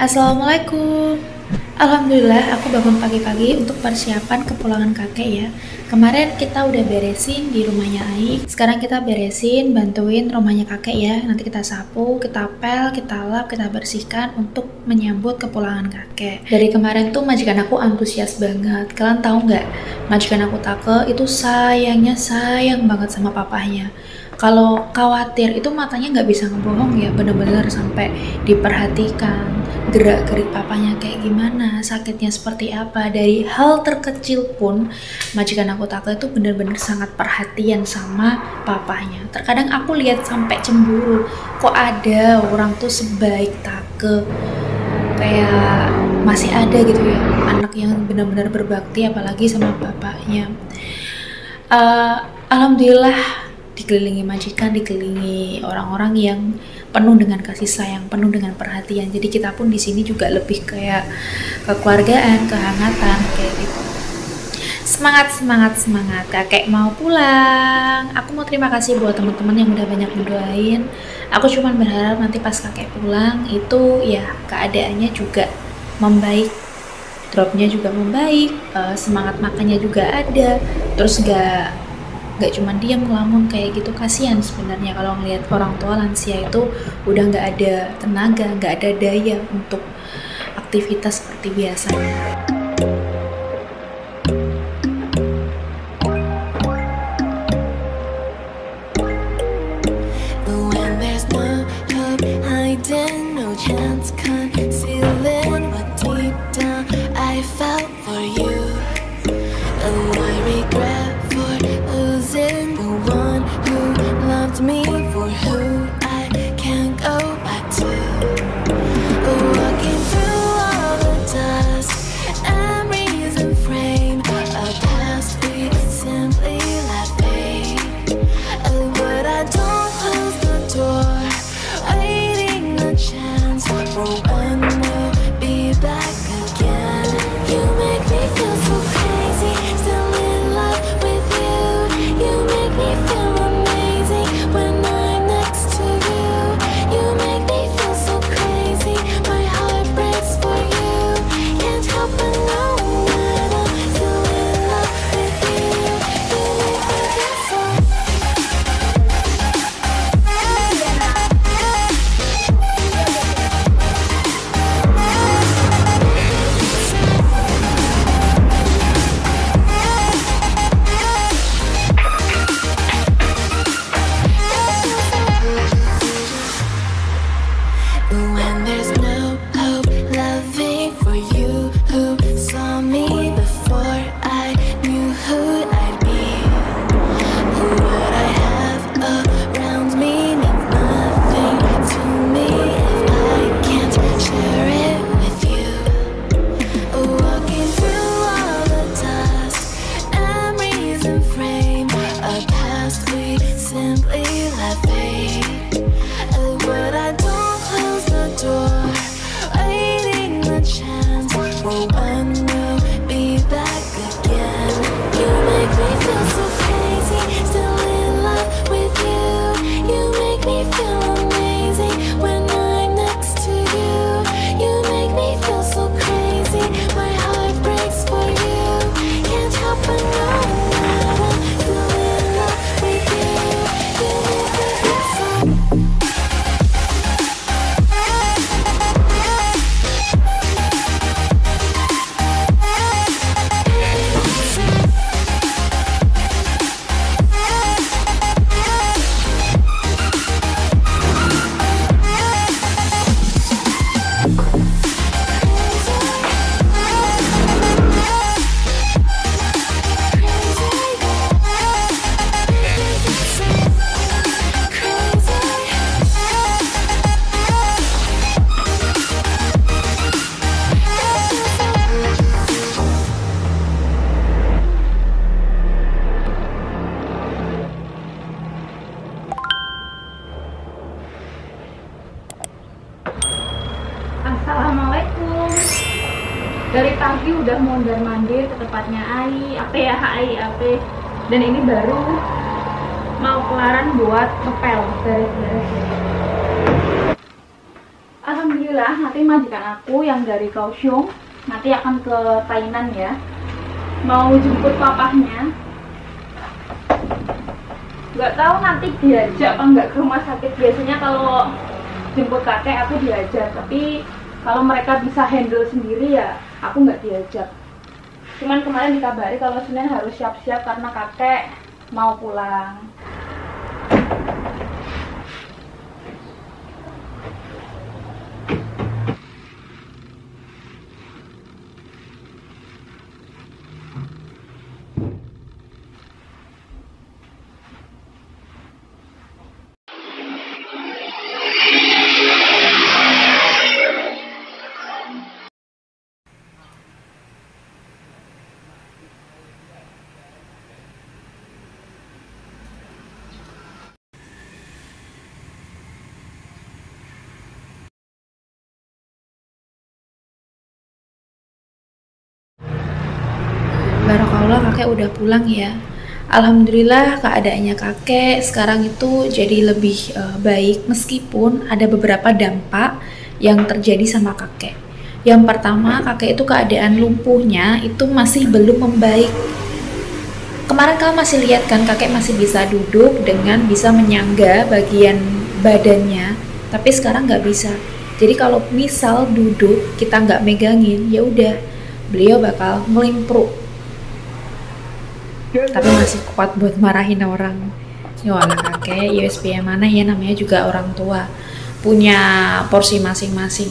Assalamualaikum. Alhamdulillah aku bangun pagi-pagi untuk persiapan kepulangan kakek ya. Kemarin kita udah beresin di rumahnya Aik. Sekarang kita beresin, bantuin rumahnya kakek ya. Nanti kita sapu, kita pel, kita lap, kita bersihkan untuk menyambut kepulangan kakek. Dari kemarin tuh majikan aku antusias banget. Kalian tahu nggak? Majikan aku Take itu sayang banget sama papahnya. Kalau khawatir itu matanya nggak bisa ngebohong ya, bener-bener sampai diperhatikan gerak-gerik papanya kayak gimana, sakitnya seperti apa. Dari hal terkecil pun majikan aku Take itu bener-bener sangat perhatian sama papanya. Terkadang aku lihat sampai cemburu, kok ada orang tuh sebaik Take, kayak masih ada gitu ya anak yang benar-benar berbakti apalagi sama bapaknya. Alhamdulillah dikelilingi majikan, dikelilingi orang-orang yang penuh dengan kasih sayang, penuh dengan perhatian. Jadi kita pun di sini juga lebih kayak kekeluargaan, kehangatan kayak gitu. Semangat, kakek mau pulang. Aku mau terima kasih buat teman-teman yang udah banyak mendoain. Aku cuma berharap nanti pas kakek pulang itu ya keadaannya juga membaik, dropnya juga membaik, semangat makannya juga ada, terus gak cuma diam ngelamun kayak gitu. Kasihan sebenarnya kalau ngelihat orang tua lansia itu udah nggak ada tenaga, nggak ada daya untuk aktivitas seperti biasanya. Me for who I can't go back to. Walking through all the dust, memories and frame, a past we simply let fade. But I don't close the door, waiting a chance for when we'll be back again. You make me feel so crazy, still in love with you. You make me feel when I'm next to you. You make me feel so crazy, my heart breaks for you. Can't help but know that I'm still in love with you. You make me feel so. When there's no hope, loving for you who saw me before I knew who I'd be. What I have around me means nothing to me if I can't share it with you. Walking through all the dust, memories and frame, a past we simply let fade. But I don't close the door, waiting a chance for when we'll be back again. You make me feel so crazy, still in love with you. You make me feel amazing when I'm next to you. You make me feel so crazy, my heart breaks for you. Can't help but know that I'm still in love with you. You make me feel so. Assalamualaikum. Dari pagi udah mondar-mandir ke tempatnya Ai, dan ini baru mau kelaran buat ngepel beres-beres. Alhamdulillah alhamdulillah nanti majikan aku yang dari Kaohsiung nanti akan ke Tainan ya, mau jemput papahnya. Nggak tahu nanti diajak apa nggak ke rumah sakit. Biasanya kalau jemput kakek aku diajak, tapi kalau mereka bisa handle sendiri ya aku nggak diajak. Cuman kemarin dikabari kalau Senin harus siap-siap karena kakek mau pulang. Barakallah kakek udah pulang ya. Alhamdulillah keadaannya kakek sekarang itu jadi lebih baik, meskipun ada beberapa dampak yang terjadi sama kakek. Yang pertama, kakek itu keadaan lumpuhnya itu masih belum membaik. Kemarin kamu masih lihat kan kakek masih bisa duduk dengan bisa menyangga bagian badannya, tapi sekarang nggak bisa. Jadi kalau misal duduk kita nggak megangin, ya udah beliau bakal melimpruk. Tapi masih kuat buat marahin orang. Ya anak kakek, USB yang mana ya, namanya juga orang tua, punya porsi masing-masing.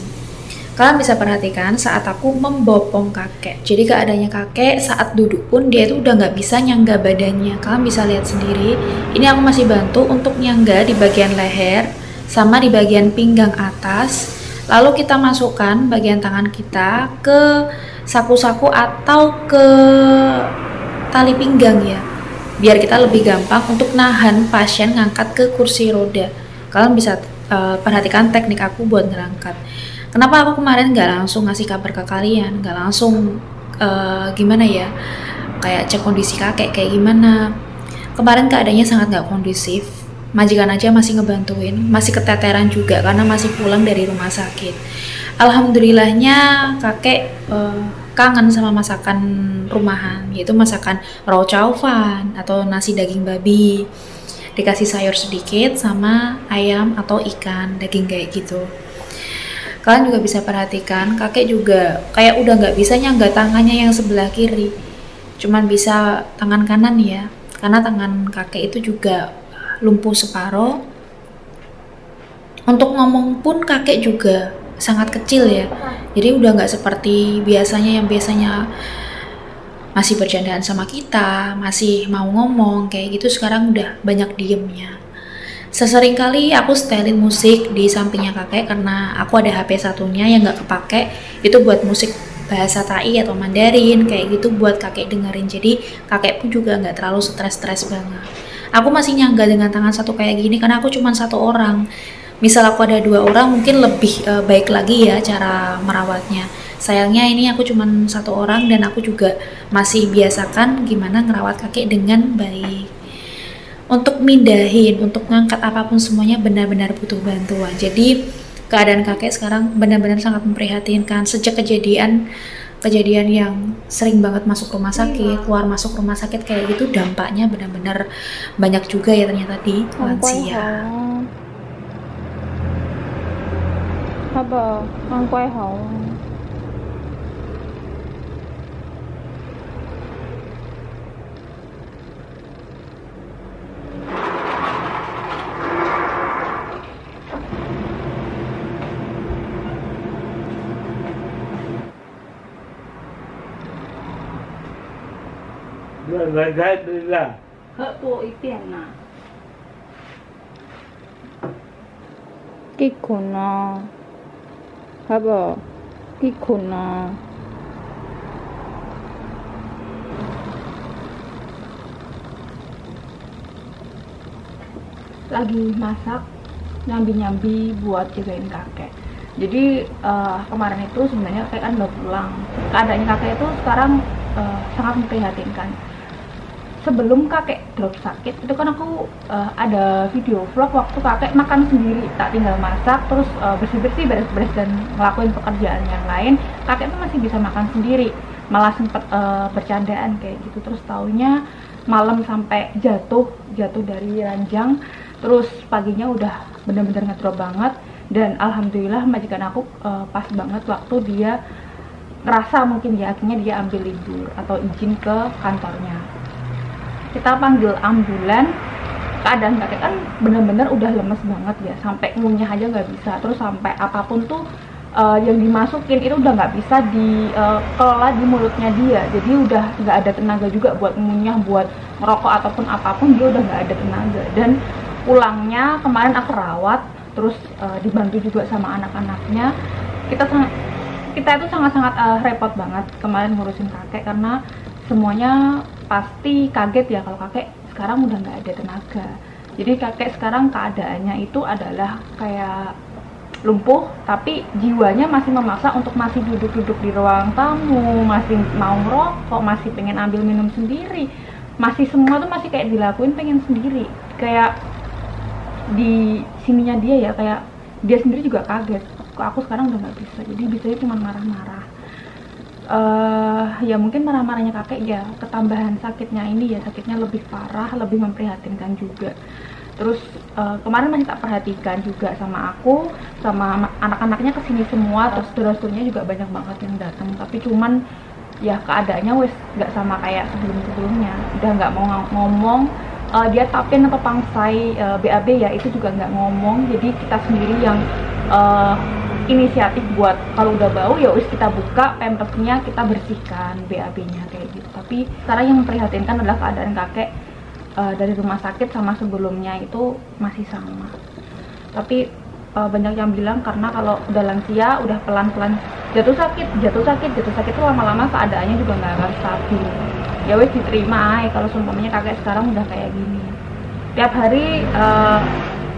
Kalian bisa perhatikan saat aku membopong kakek. Jadi keadaannya kakek saat duduk pun dia itu udah nggak bisa nyangga badannya. Kalian bisa lihat sendiri. Ini aku masih bantu untuk nyangga di bagian leher sama di bagian pinggang atas. Lalu kita masukkan bagian tangan kita ke saku-saku atau ke tali pinggang ya, biar kita lebih gampang untuk nahan pasien ngangkat ke kursi roda. Kalian bisa perhatikan teknik aku buat ngerangkat. Kenapa aku kemarin nggak langsung ngasih kabar ke kalian, nggak langsung gimana ya, kayak cek kondisi kakek kayak gimana. Kemarin keadaannya sangat nggak kondusif, majikan aja masih ngebantuin, masih keteteran juga karena masih pulang dari rumah sakit. Alhamdulillahnya kakek kangen sama masakan rumahan, yaitu masakan raw chow fan atau nasi daging babi, dikasih sayur sedikit sama ayam atau ikan daging kayak gitu. Kalian juga bisa perhatikan kakek juga kayak udah nggak bisa nyangga tangannya yang sebelah kiri, cuman bisa tangan kanan ya, karena tangan kakek itu juga lumpuh separuh. Untuk ngomong pun kakek juga sangat kecil ya, jadi udah nggak seperti biasanya yang biasanya masih bercandaan sama kita, masih mau ngomong kayak gitu. Sekarang udah banyak diemnya. Sesering kali aku setelin musik di sampingnya kakek karena aku ada HP satunya yang nggak kepake, itu buat musik bahasa Tai atau Mandarin kayak gitu buat kakek dengerin. Jadi kakek pun juga nggak terlalu stres-stres banget. Aku masih nyangga dengan tangan satu kayak gini karena aku cuma satu orang. Misal aku ada 2 orang mungkin lebih baik lagi ya cara merawatnya. Sayangnya ini aku cuma 1 orang dan aku juga masih biasakan gimana ngerawat kakek dengan baik. Untuk mindahin, untuk ngangkat apapun semuanya benar-benar butuh bantuan. Jadi keadaan kakek sekarang benar-benar sangat memprihatinkan. Sejak kejadian yang sering banget masuk rumah sakit, keluar masuk rumah sakit kayak gitu, dampaknya benar-benar banyak juga ya ternyata di lansia. Apa? Ang quay hậu. Hỡi bộ ý tiền à? Kikuno. Haba, kikuno. Lagi masak nyambi-nyambi buat jagain kakek. Jadi kemarin itu sebenarnya kakek kan udah pulang. Keadaannya kakek itu sekarang sangat memprihatinkan. sebelum kakek drop sakit itu kan aku ada video vlog waktu kakek makan sendiri, tak tinggal masak terus bersih-bersih, beres-beres dan ngelakuin pekerjaan yang lain, kakek tuh masih bisa makan sendiri, malah sempet bercandaan kayak gitu. Terus taunya malam sampai jatuh dari ranjang, terus paginya udah bener-bener ngedrop banget. Dan alhamdulillah majikan aku pas banget waktu dia ngerasa mungkin ya akhirnya dia ambil libur atau izin ke kantornya. Kita panggil ambulan, keadaan kakek kan bener-bener udah lemes banget ya, sampai ngunyah aja nggak bisa, terus sampai apapun tuh yang dimasukin itu udah nggak bisa dikelola di mulutnya dia, jadi udah nggak ada tenaga juga buat ngunyah, buat ngerokok ataupun apapun, dia udah nggak ada tenaga. Dan pulangnya kemarin aku rawat, terus dibantu juga sama anak-anaknya. Kita itu sangat-sangat repot banget kemarin ngurusin kakek, karena semuanya pasti kaget ya kalau kakek sekarang udah nggak ada tenaga. Jadi kakek sekarang keadaannya itu adalah kayak lumpuh, tapi jiwanya masih memaksa untuk masih duduk-duduk di ruang tamu, masih mau ngerokok, masih pengen ambil minum sendiri, masih semua tuh masih kayak dilakuin pengen sendiri. Kayak di sininya dia ya, kayak dia sendiri juga kaget, kok aku sekarang udah nggak bisa. Jadi bisanya cuma marah-marah. Ya mungkin marah-marahnya kakek ya ketambahan sakitnya ini ya, sakitnya lebih parah, lebih memprihatinkan juga. Terus kemarin masih tak perhatikan juga sama aku, sama anak-anaknya kesini semua, terus saudara-saudaranya juga banyak banget yang datang. Tapi cuman ya keadaannya wes nggak sama kayak sebelum-sebelumnya, udah nggak mau ngomong. Dia tapin atau pangsai BAB ya, itu juga nggak ngomong. Jadi kita sendiri yang inisiatif buat kalau udah bau ya wis kita buka pampersnya, kita bersihkan BAB-nya kayak gitu. Tapi sekarang yang memprihatinkan adalah keadaan kakek dari rumah sakit sama sebelumnya itu masih sama. Tapi banyak yang bilang karena kalau udah lansia udah pelan-pelan jatuh sakit itu lama-lama keadaannya juga nggak akan stabil. Ya wis diterima kalau seumpamanya kakek sekarang udah kayak gini. Tiap hari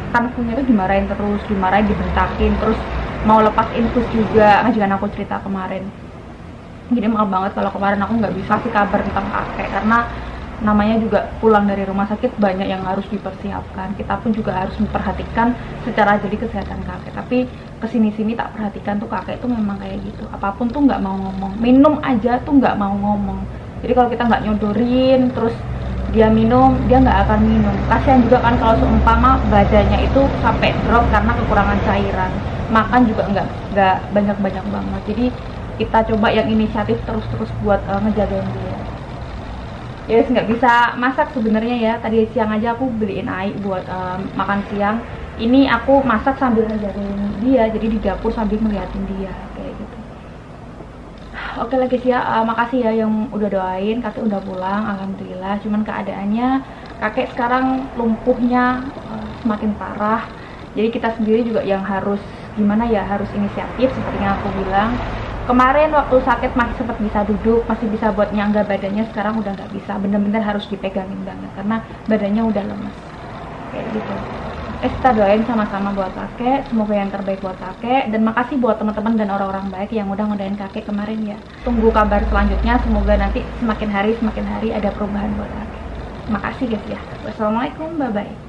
kankunya itu dimarahin terus, dibentakin, terus mau lepas infus juga, majikan aku cerita kemarin. Jadi maaf banget kalau kemarin aku nggak bisa kasih kabar tentang kakek, karena namanya juga pulang dari rumah sakit banyak yang harus dipersiapkan. Kita pun juga harus memperhatikan secara jadi kesehatan kakek. Tapi kesini-sini tak perhatikan tuh kakek tuh memang kayak gitu. Apapun tuh nggak mau ngomong, minum aja tuh nggak mau ngomong. Jadi kalau kita nggak nyodorin, terus dia minum, dia nggak akan minum. Kasihan juga kan kalau seumpama badannya itu sampai drop karena kekurangan cairan. Makan juga nggak banyak-banyak banget. Jadi kita coba yang inisiatif terus buat ngejagain dia. Ya nggak bisa masak sebenarnya ya. Tadi siang aja aku beliin air buat makan siang. Ini aku masak sambil ngejagain dia, jadi di dapur sambil ngeliatin dia kayak gitu. Oke lagi sih ya, makasih ya yang udah doain. Kakek udah pulang, alhamdulillah. Cuman keadaannya kakek sekarang lumpuhnya semakin parah. Jadi kita sendiri juga yang harus gimana ya, harus inisiatif seperti yang aku bilang. Kemarin waktu sakit masih sempat bisa duduk, masih bisa buat nyangga badannya, sekarang udah nggak bisa. Bener-bener harus dipegangin banget karena badannya udah lemas kayak gitu. Kita doain sama-sama buat kakek, semoga yang terbaik buat kakek. Dan makasih buat teman-teman dan orang-orang baik yang udah ngedoain kakek kemarin ya. Tunggu kabar selanjutnya, semoga nanti semakin hari ada perubahan buat kakek. Makasih guys ya. Wassalamualaikum, bye bye.